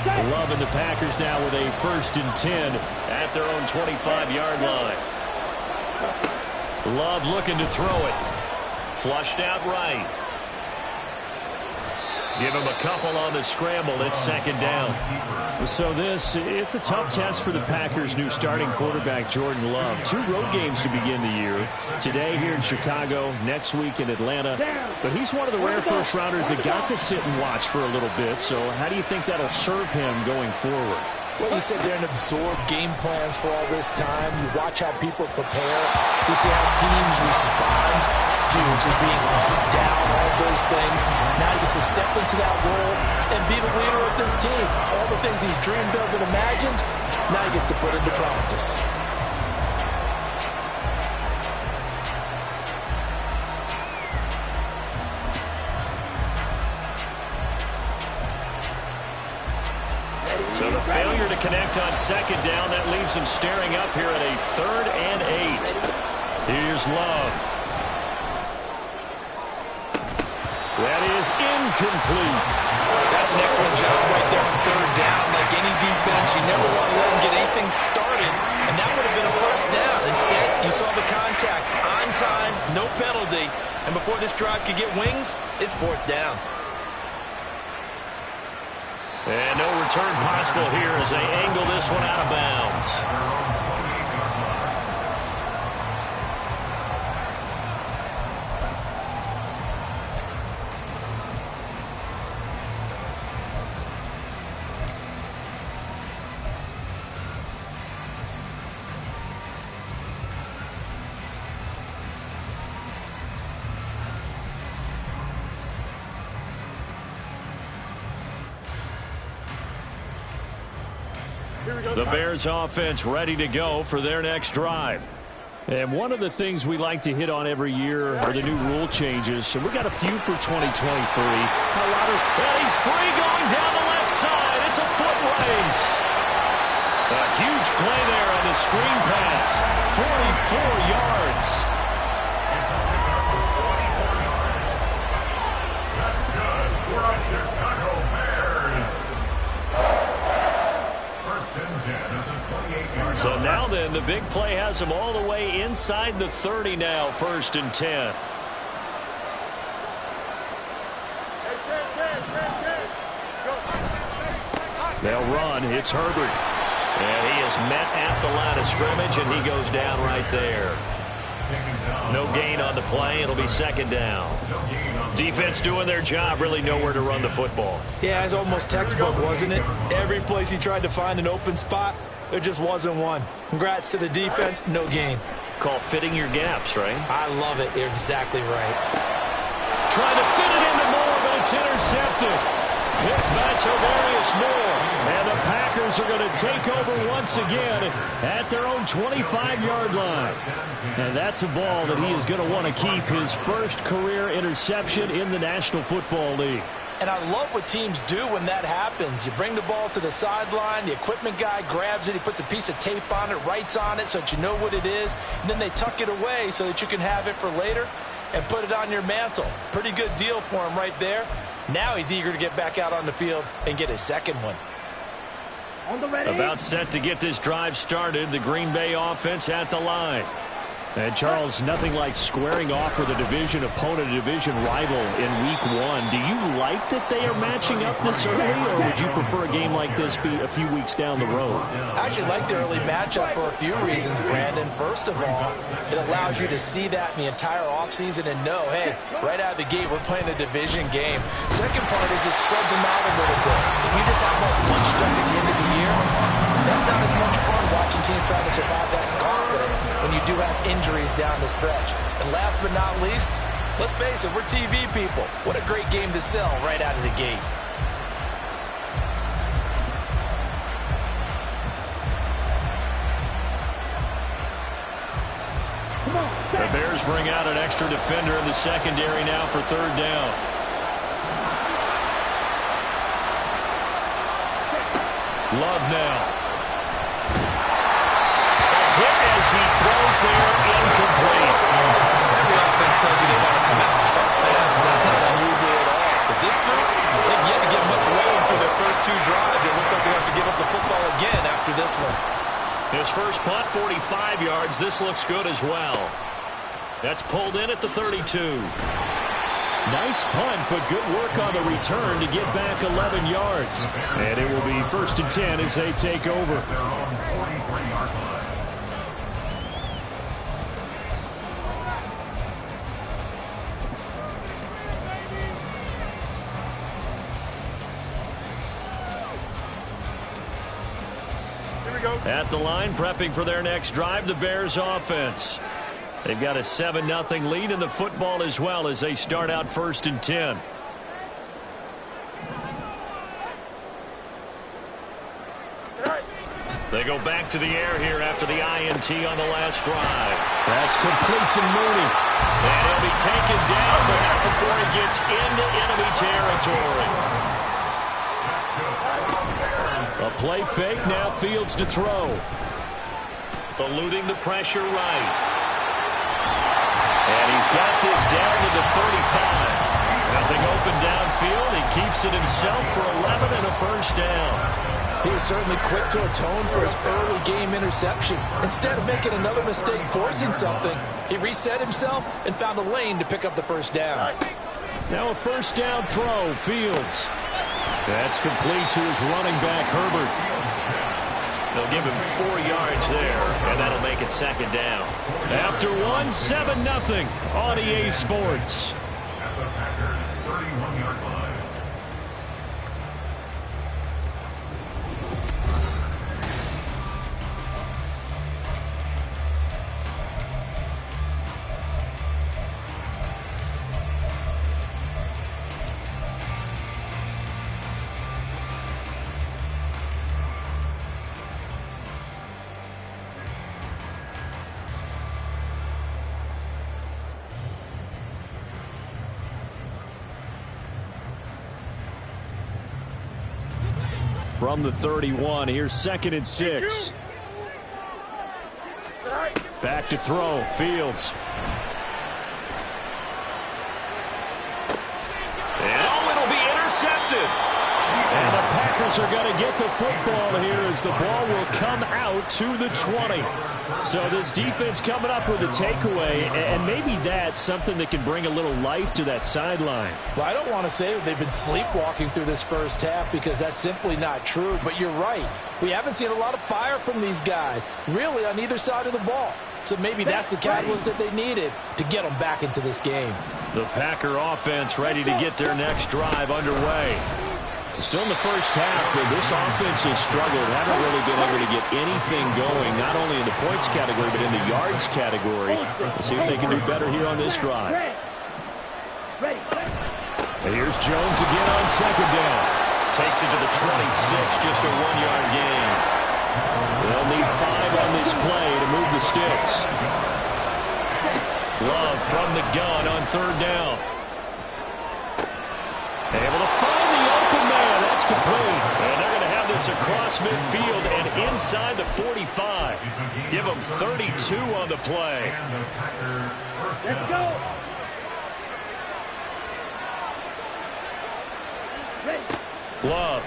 Love and the Packers now with a 1st and 10 at their own 25-yard line. Love looking to throw it. Flushed out right. Give him a couple on the scramble. It's 2nd down. So it's a tough test for the Packers' new starting quarterback, Jordan Love. 2 road games to begin the year. Today here in Chicago, next week in Atlanta. But he's one of the rare first-rounders that got to sit and watch for a little bit. So how do you think that'll serve him going forward? Well, you sit there and absorb game plans for all this time. You watch how people prepare. You see how teams respond to being up, down, all those things. Now he gets to step into that role and be the leader of this team. All the things he's dreamed of and imagined, now he gets to put into practice. So the failure to connect on 2nd down, that leaves him staring up here at a 3rd and 8. Here's Love. That is incomplete. That's an excellent job right there on 3rd down. Like any defense, you never want to let them get anything started, and that would have been a 1st down. Instead, you saw the contact on time, no penalty, and before this drive could get wings, it's 4th down. And no return possible here as they angle this one out of bounds. The Bears offense ready to go for their next drive. And one of the things we like to hit on every year are the new rule changes. So we got a few for 2023. And he's free going down the left side. It's a foot race. A huge play there on the screen pass. 44 yards. That's good for a Chicago Bears. So now then, the big play has him all the way inside the 30 now, 1st and 10. They'll run. It's Herbert. And he is met at the line of scrimmage, and he goes down right there. No gain on the play. It'll be 2nd down. Defense doing their job, really nowhere to run the football. Yeah, it's almost textbook, wasn't it? Every place he tried to find an open spot, there just wasn't one. Congrats to the defense, no gain. Call fitting your gaps, right? I love it. You're exactly right. Trying to fit it into Moore, but it's intercepted. Picked by Tavarius Moore. And the Packers are going to take over once again at their own 25-yard line. And that's a ball that he is going to want to keep, his first career interception in the National Football League. And I love what teams do when that happens. You bring the ball to the sideline, the equipment guy grabs it, he puts a piece of tape on it, writes on it so that you know what it is, and then they tuck it away so that you can have it for later and put it on your mantle. Pretty good deal for him right there. Now he's eager to get back out on the field and get his 2nd one. About set to get this drive started, the Green Bay offense at the line. And, Charles, nothing like squaring off with a division opponent, a division rival in Week 1. Do you like that they are matching up this early, or would you prefer a game like this be a few weeks down the road? I actually like the early matchup for a few reasons, Brandon. First of all, it allows you to see that in the entire offseason and know, hey, right out of the gate, we're playing a division game. Second part is it spreads them out a little bit. If you just have one stretch at the end of the year, that's not as much fun watching teams trying to survive that gauntlet when you do have injuries down the stretch. And last but not least, let's face it, we're TV people. What a great game to sell right out of the gate. The Bears bring out an extra defender in the secondary now for 3rd down. Love now. As he throws there, incomplete. Every offense tells you they want to come out and start fast. That's not unusual at all. But this group, they've yet to get much rolling through their first 2 drives. It looks like first punt, 45 yards. This looks good as well. That's pulled in at the 32. Nice punt, but good work on the return to get back 11 yards. And it will be 1st and 10 as they take over. At the line, prepping for their next drive, the Bears offense. They've got a 7-0 lead in the football as well as they start out 1st and 10. They go back to the air here after the INT on the last drive. That's complete to Mooney. And he'll be taken down, but not before he gets into enemy territory. A play fake, now Fields to throw. Eluding the pressure right. And he's got this down to the 35. Nothing open downfield. He keeps it himself for 11 and a first down. He was certainly quick to atone for his early game interception. Instead of making another mistake forcing something, he reset himself and found a lane to pick up the first down. Now a first down throw, Fields. That's complete to his running back, Herbert. They'll give him 4 yards there, and that'll make it 2nd down. After 1, 7-0 on EA Sports. At the Packers' 31-yard line. From the 31, here's 2nd and 6. Back to throw, Fields. And it'll be intercepted. And the Packers are going to get the football here as the ball will come out to the 20. So this defense coming up with a takeaway, and maybe that's something that can bring a little life to that sideline. Well, I don't want to say that they've been sleepwalking through this first half because that's simply not true, but you're right. We haven't seen a lot of fire from these guys, really on either side of the ball. So maybe that's the catalyst that they needed to get them back into this game. The Packer offense ready to get their next drive underway. Still in the first half, but this offense has struggled. Haven't really been able to get anything going, not only in the points category, but in the yards category. We'll see if they can do better here on this drive. And here's Jones again on 2nd down. Takes it to the 26, just a 1-yard gain. They'll need 5 on this play to move the sticks. Love from the gun on 3rd down. Able to find the open man. That's complete. And they're going to have this across midfield and inside the 45. Give them 32 on the play. Let's go. Love.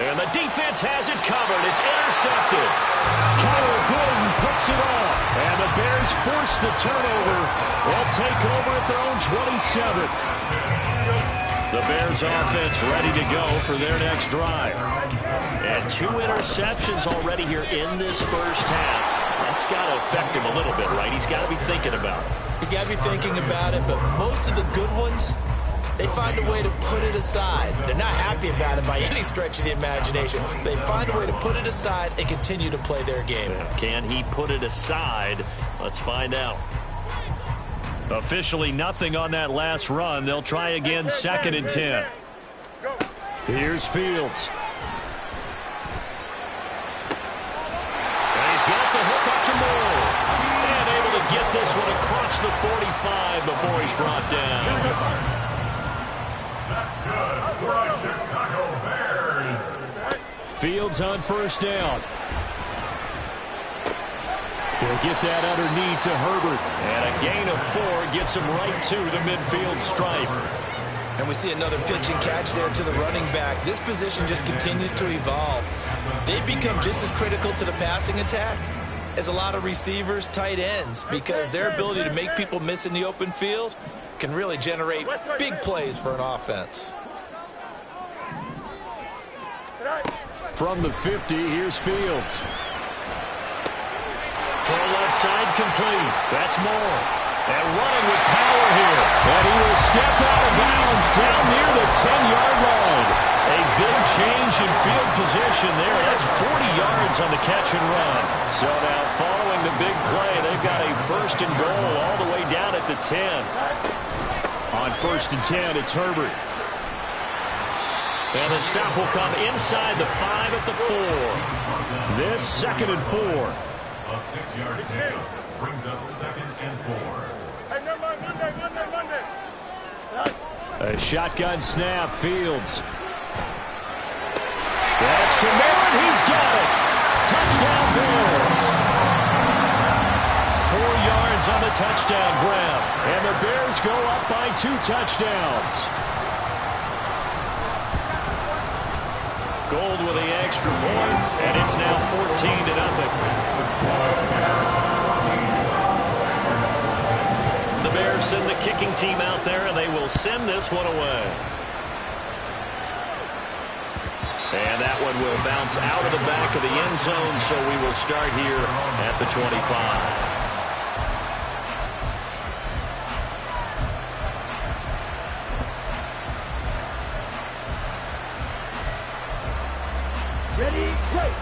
And the defense has it covered. It's intercepted. Kyler Gordon picks it off. And the Bears force the turnover. They'll take over at their own 27. The Bears offense ready to go for their next drive. And 2 interceptions already here in this first half. That's got to affect him a little bit, right? He's got to be thinking about it. He's got to be thinking about it, but most of the good ones, they find a way to put it aside. They're not happy about it by any stretch of the imagination. They find a way to put it aside and continue to play their game. Can he put it aside? Let's find out. Officially nothing on that last run. They'll try again 2nd and 10. Here's Fields. And he's got the hook up to Moore. And able to get this one across the 45 before he's brought down. That's good for the Chicago Bears. Fields on 1st down. He'll get that underneath to Herbert. And a gain of 4 gets him right to the midfield stripe. And we see another pitch and catch there to the running back. This position just continues to evolve. They become just as critical to the passing attack as a lot of receivers, tight ends, because their ability to make people miss in the open field can really generate big plays for an offense. From the 50, here's Fields. Throw left side complete. That's Moore. And running with power here. And he will step out of bounds down near the 10-yard line. A big change in field position there. That's 40 yards on the catch and run. So now following the big play, they've got a 1st and goal all the way down at the 10. On 1st and 10, it's Herbert. And the stop will come inside the 5 at the 4. This 2nd and 4. A 6-yard pickup brings up 2nd and 4. A shotgun snap, Fields. That's to Moore, he's got it. Touchdown Bears. 4 yards on the touchdown grab. And the Bears go up by 2 touchdowns. Gold with the extra point, and it's now 14-0. The Bears send the kicking team out there, and they will send this one away. And that one will bounce out of the back of the end zone, so we will start here at the 25.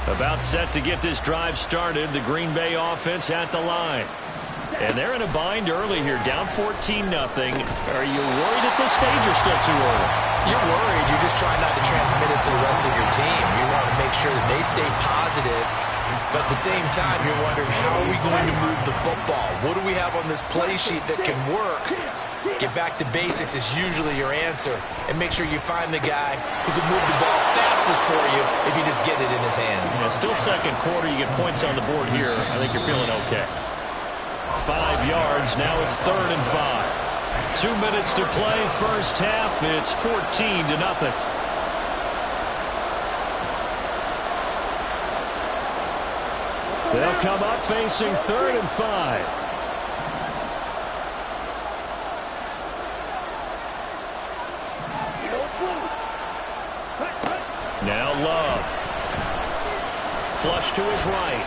About set to get this drive started. The Green Bay offense at the line. And they're in a bind early here, down 14-0. Are you worried at this stage or still too early? You're worried. You're just trying not to transmit it to the rest of your team. You want to make sure that they stay positive. But at the same time, you're wondering, how are we going to move the football? What do we have on this play sheet that can work? Get back to basics is usually your answer. And make sure you find the guy who can move the ball fastest for you if you just get it in his hands. Yeah, still 2nd quarter. You get points on the board here. I think you're feeling okay. 5 yards. Now it's 3rd and 5. 2 minutes to play. First half. It's 14-0. They'll come up facing 3rd and 5. Now Love. Flush to his right.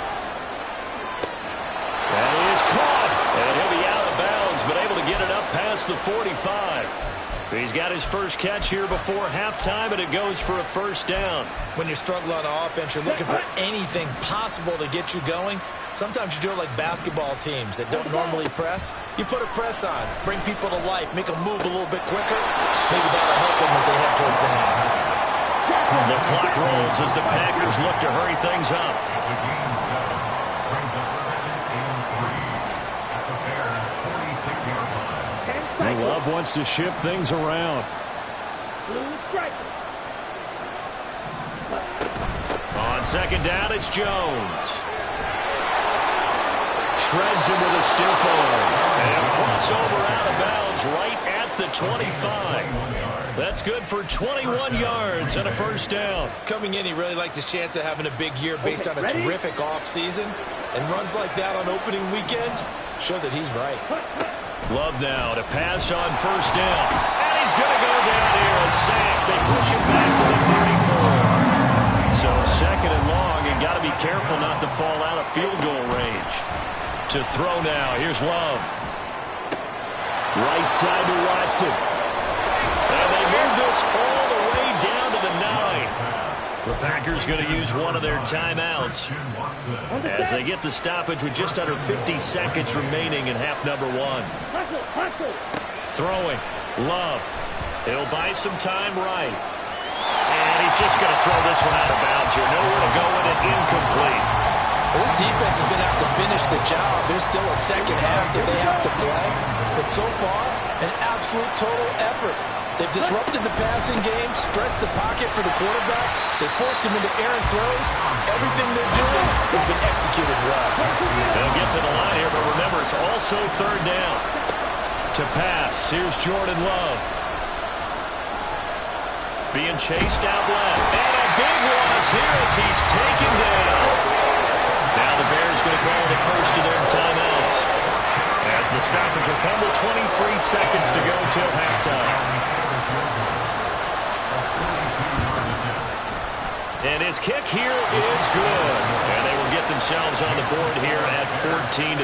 And he is caught. And he'll be out of bounds, but able to get it up past the 45. He's got his first catch here before halftime, and it goes for a 1st down. When you're struggling on offense, you're looking for anything possible to get you going. Sometimes you do it like basketball teams that don't normally press. You put a press on, bring people to life, make them move a little bit quicker. Maybe that'll help them as they head towards the half. The clock rolls as the Packers look to hurry things up. As the game settles, brings up 2nd and 3 at the Bears' 46-yard line. Love wants to shift things around. On 2nd down, it's Jones. Shreds him with a stiff arm. And crossover out of bounds right at the 25. That's good for 21 yards and a 1st down. Coming in, he really liked his chance of having a big year based on a terrific offseason. And runs like that on opening weekend show that he's right. Love now to pass on 1st down. And he's going to go down here. A sack. They push him back to the 34. So 2nd and long, and got to be careful not to fall out of field goal range. To throw now. Here's Love. Right side to Watson. And they move this all the way down to the 9. The Packers going to use one of their timeouts as they get the stoppage with just under 50 seconds remaining in half number 1. Throwing. Love. He'll buy some time right. And he's just going to throw this one out of bounds here. Nowhere to go with it. Incomplete. Well, this defense is going to have to finish the job. There's still a 2nd half that they have to play. But so far, an absolute total effort. They've disrupted the passing game, stressed the pocket for the quarterback. They forced him into errant throws. Everything they're doing has been executed well. They'll get to the line here, but remember, it's also 3rd down. To pass, here's Jordan Love. Being chased out left. And a big loss here as he's taken down. Now the Bears going to call the first of their timeouts as the stoppage will come with 23 seconds to go till halftime. And his kick here is good. And they will get themselves on the board here at 14-3.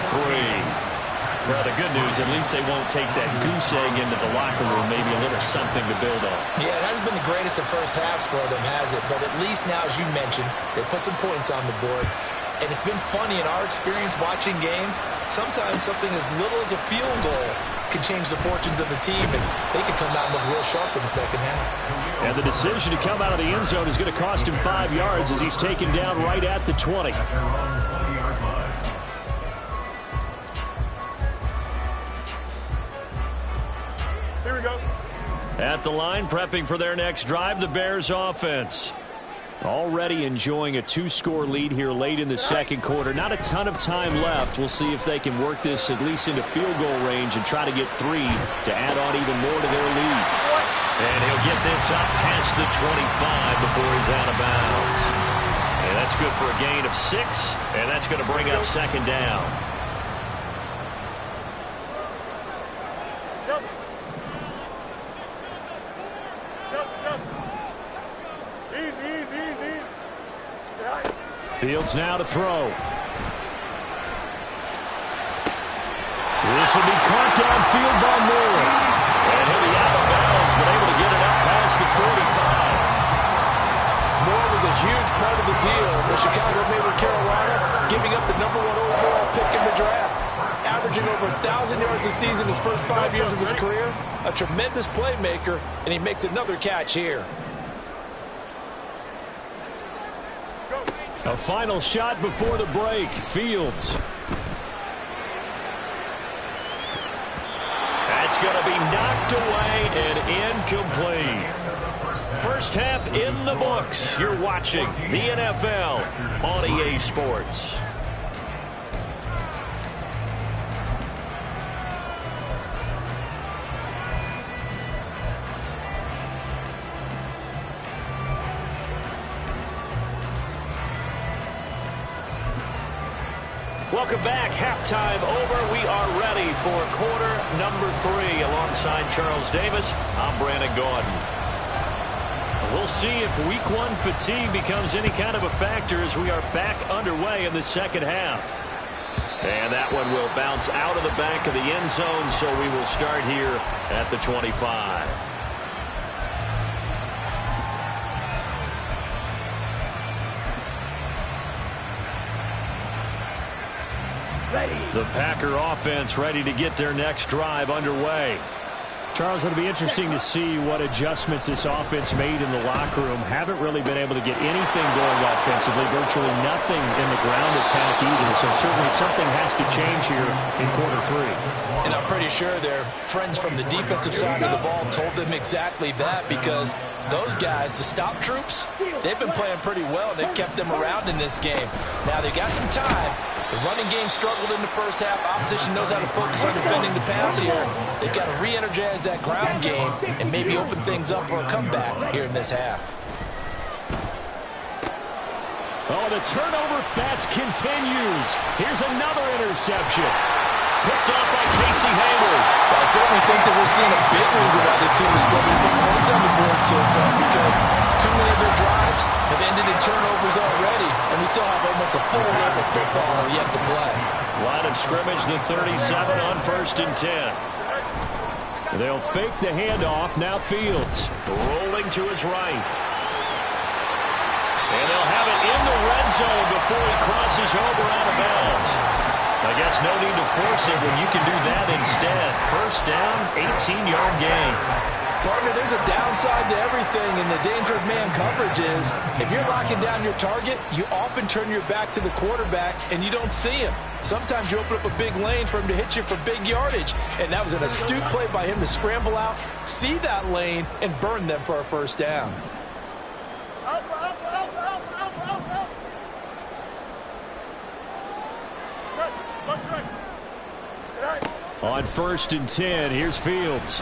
Well, the good news, at least they won't take that goose egg into the locker room. Maybe a little something to build on. Yeah, it hasn't been the greatest of first halves for them, has it? But at least now, as you mentioned, they put some points on the board. And it's been funny in our experience watching games. Sometimes something as little as a field goal can change the fortunes of the team, and they can come out and look real sharp in the second half. And the decision to come out of the end zone is going to cost him 5 yards as he's taken down right at the 20. Here we go. At the line, prepping for their next drive, the Bears offense. Already enjoying a 2-score lead here late in the second quarter. Not a ton of time left. We'll see if they can work this at least into field goal range and try to get 3 to add on even more to their lead. And he'll get this up past the 25 before he's out of bounds. And that's good for a gain of 6, and that's going to bring up second down. Fields now to throw. This will be caught downfield by Moore. And he'll be out of bounds, but able to get it up past the 45. Moore was a huge part of the deal when Chicago made with Carolina, giving up the #1 overall pick in the draft. Averaging over 1,000 yards a season his first 5 years of his career. A tremendous playmaker, and he makes another catch here. A final shot before the break. Fields. That's going to be knocked away and incomplete. First half in the books. You're watching the NFL on EA Sports. Welcome back. Halftime over. We are ready for quarter number 3. Alongside Charles Davis, I'm Brandon Gaudin. We'll see if week 1 fatigue becomes any kind of a factor as we are back underway in the second half. And that one will bounce out of the back of the end zone, so we will start here at the 25. The Packer offense ready to get their next drive underway. Charles, it'll be interesting to see what adjustments this offense made in the locker room. Haven't really been able to get anything going offensively. Virtually nothing in the ground attack either. So certainly something has to change here in quarter 3. And I'm pretty sure their friends from the defensive side of the ball told them exactly that, because those guys, the stop troops, they've been playing pretty well. They've kept them around in this game. Now they got some time. The running game struggled in the first half. Opposition knows how to focus on defending the pass here. They've got to re-energize that ground game and maybe open things up for a comeback here in this half. Oh, the turnover fest continues. Here's another interception. Picked off by Casey Hayward. I certainly think that we're seeing a big reason why this team is struggling to put points on the board so far, because too many of their drives have ended in turnovers already, and we still have almost a full half of football yet to play. Line of scrimmage, the 37 on 1st and 10. They'll fake the handoff. Now Fields rolling to his right. And they'll have it in the red zone before he crosses over out of bounds. I guess no need to force it when you can do that instead. First down, 18-yard gain. Partner, there's a downside to everything, and the danger of man coverage is if you're locking down your target, you often turn your back to the quarterback and you don't see him. Sometimes you open up a big lane for him to hit you for big yardage, and that was an astute play by him to scramble out, see that lane, and burn them for a first down. On 1st and 10, here's Fields.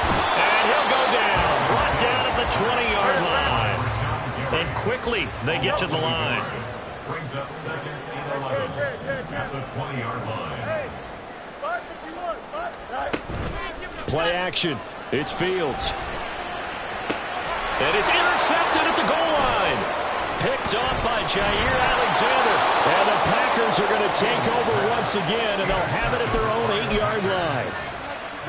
And he'll go down, brought down at the 20-yard line. And quickly they get to the line. Brings up second and 11 at the 20-yard line. Play action. It's Fields. And it's intercepted at the goal line. Picked off by Jair Alexander. And the Packers are going to take over once again, and they'll have it at their own 8-yard line.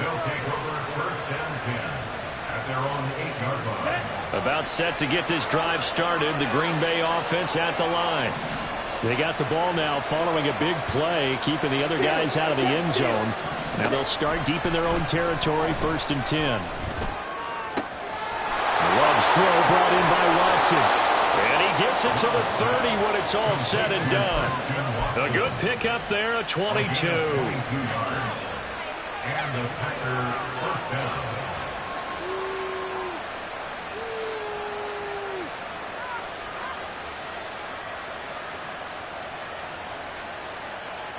They'll take over first and 10 at their own 8-yard line. About set to get this drive started. The Green Bay offense at the line. They got the ball now following a big play, keeping the other guys out of the end zone. Now they'll start deep in their own territory, first and 10. Love's throw brought in by Watson. And he gets it to the 30 when it's all said and done. A good pickup there, a 22. And the Packers first down.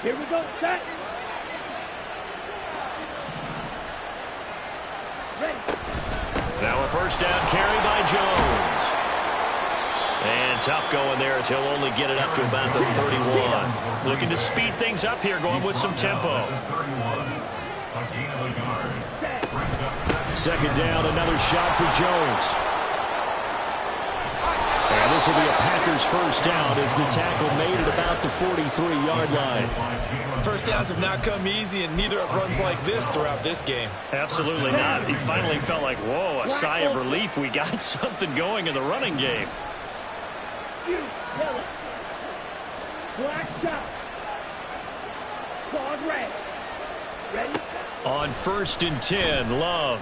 Here we go, set. Now a first down carry by Jones. And tough going there as he'll only get it up to about the 31. Looking to speed things up here, going with some tempo. Second down, another shot for Jones. And this will be a Packers first down as the tackle made at about the 43-yard line. First downs have not come easy, and neither have runs like this throughout this game. Absolutely not. He finally felt like, whoa, a sigh of relief. We got something going in the running game. Black shot. Claude red. Ready? On first and 10, Love.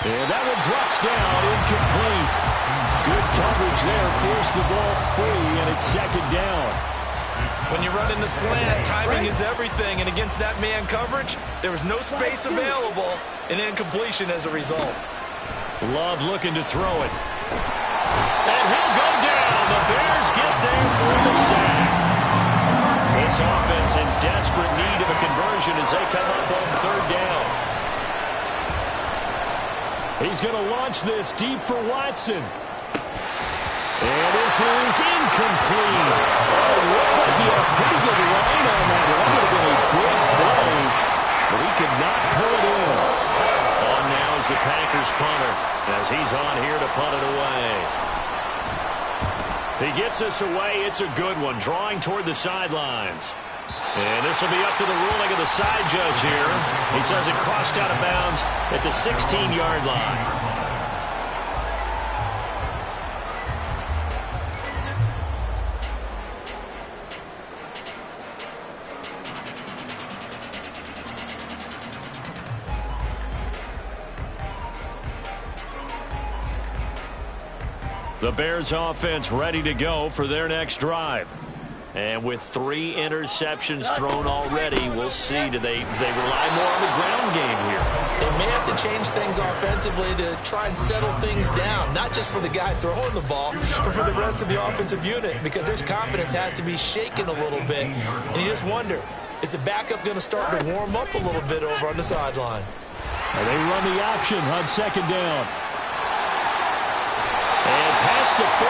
And that one drops down, incomplete. Good coverage there, forced the ball free, and it's second down. When you run in the slant, timing is everything, and against that man coverage, there was no space available, and incompletion as a result. Love looking to throw it. And he'll go down. The Bears get there for the sack. This offense in desperate need of a conversion as they come up on third down. He's going to launch this deep for Watson. And this is incomplete. Oh, it looked like he had a pretty good line on that. That would have been a big play, but he could not pull it in. On now is the Packers punter as he's on here to punt it away. He gets us away. It's a good one, drawing toward the sidelines. And this will be up to the ruling of the side judge here. He says it crossed out of bounds at the 16-yard line. The Bears offense ready to go for their next drive. And with 3 interceptions thrown already, we'll see. Do they rely more on the ground game here? They may have to change things offensively to try and settle things down, not just for the guy throwing the ball, but for the rest of the offensive unit, because their confidence has to be shaken a little bit. And you just wonder, is the backup going to start to warm up a little bit over on the sideline? And they run the option on second down. And past the 40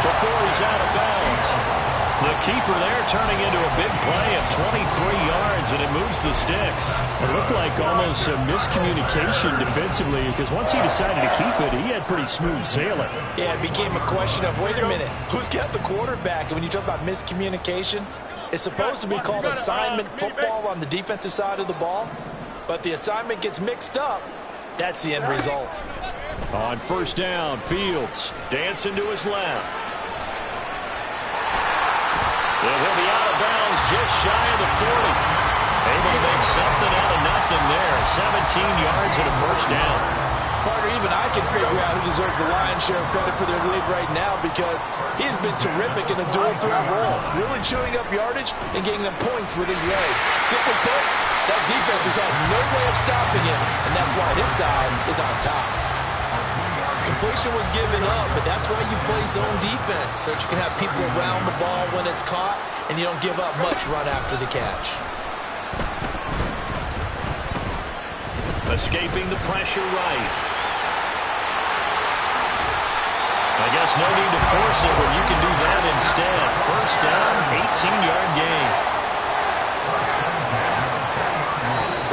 before he's out of bounds. The keeper there turning into a big play of 23 yards, and it moves the sticks. It looked like almost a miscommunication defensively, because once he decided to keep it, he had pretty smooth sailing. Yeah, it became a question of, wait a minute, who's got the quarterback? And when you talk about miscommunication, it's supposed to be called assignment football on the defensive side of the ball, but the assignment gets mixed up. That's the end result. On first down, Fields dancing to his left. And he'll be out of bounds just shy of the 40. Able to make something out of nothing there. 17 yards and a first down. Parker, even I can figure out who deserves the lion's share of credit for their lead right now, because he's been terrific in a dual threat role, really chewing up yardage and getting them points with his legs. Simply put, that defense has had no way of stopping him, and that's why his side is on top. Completion was given up, but that's why you play zone defense, so that you can have people around the ball when it's caught, and you don't give up much run after the catch. Escaping the pressure right. I guess no need to force it when you can do that instead. First down, 18-yard gain.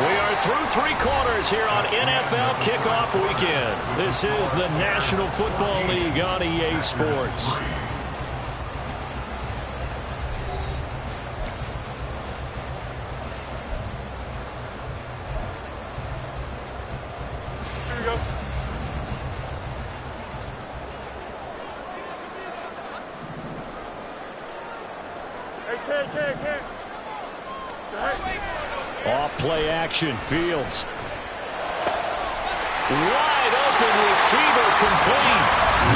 We are through three quarters here on NFL Kickoff Weekend. This is the National Football League on EA Sports. Here we go. Hey. Off play action, Fields. Wide open receiver complete.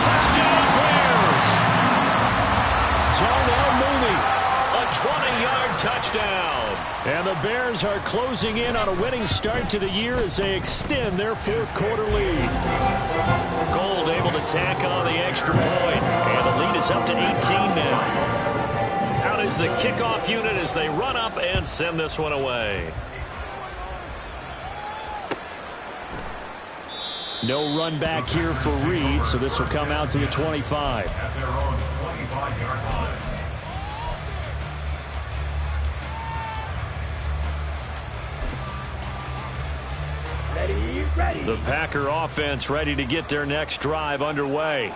Touchdown Bears. Darnell Mooney, a 20-yard touchdown. And the Bears are closing in on a winning start to the year as they extend their fourth quarter lead. Gold able to tack on the extra point, and the lead is up to 18 now. Out is the kickoff unit as they run up and send this one away. No run back here for Reed, so this will come out to the 25. At their own 25-yard line. Ready. The Packer offense ready to get their next drive underway.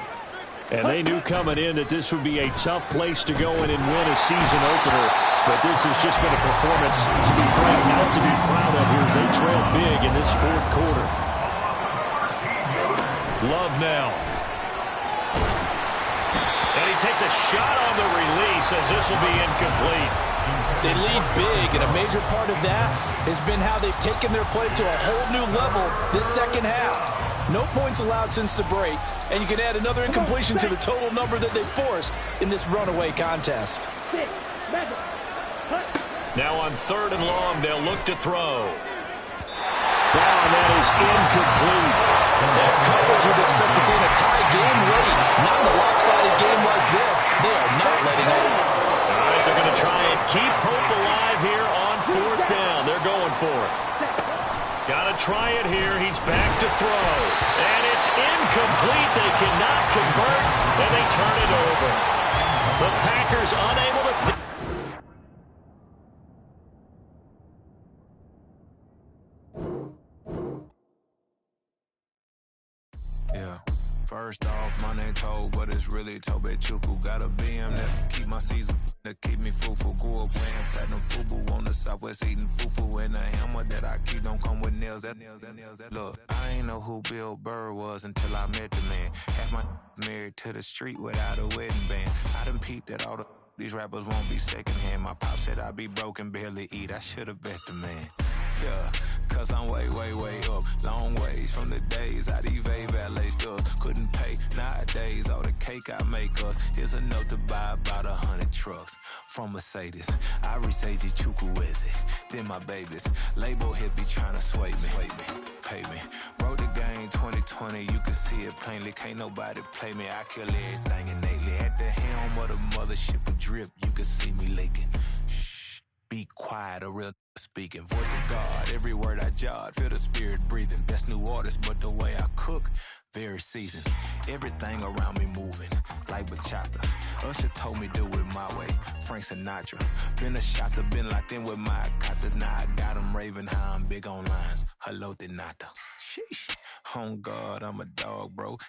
And they knew coming in that this would be a tough place to go in and win a season opener. But this has just been a performance to be proud of here as they trail big in this fourth quarter. Love now. And he takes a shot on the release as this will be incomplete. They lead big, and a major part of that has been how they've taken their play to a whole new level this second half. No points allowed since the break, and you can add another incompletion to the total number that they forced in this runaway contest. Now on 3rd and long, they'll look to throw. Down, that is incomplete. That's coverage you'd expect to see in a tie game late. Not in a lopsided game like this. They are not letting up. All right, they're going to try and keep hope alive here on 4th down. They're going for it. Got to try it here. He's back to throw. And it's incomplete. They cannot convert, and they turn it over. The Packers unable to pick. Yeah. First off, my name Toad, but it's really Tobe Chuku. Got a BM that keep my season, that keep me fruitful. Grew up playing platinum fubu on the southwest, eating fufu. And the hammer that I keep don't come with nails. Look, I ain't know who Bill Burr was until I met the man. Half my married to the street without a wedding band. I done peeped at all these rappers won't be secondhand. My pop said I'd be broken, barely eat. I should've bet the man. Yeah, cause I'm way up. Long ways from the days I eBay valet stores. Couldn't pay nowadays, all the cake I make us. Here's enough to buy about 100 trucks from Mercedes. I resage Chukwueze, then my babies. Label hit be trying to sway me, pay me. Wrote the game 2020, you can see it plainly. Can't nobody play me, I kill everything innately. At the helm of the mothership of drip, you can see me leaking. Shh, be quiet, a real speaking. Voice of God, every word I jot. Feel the spirit breathing. Best new artist, but the way I cook, very seasoned. Everything around me moving, like bachata. Usher told me do it my way. Frank Sinatra. Been a shotter, been locked in with my katas. Now I got them raving how I'm big on lines. Hello, Denata. Sheesh. On God, I'm a dog, bro.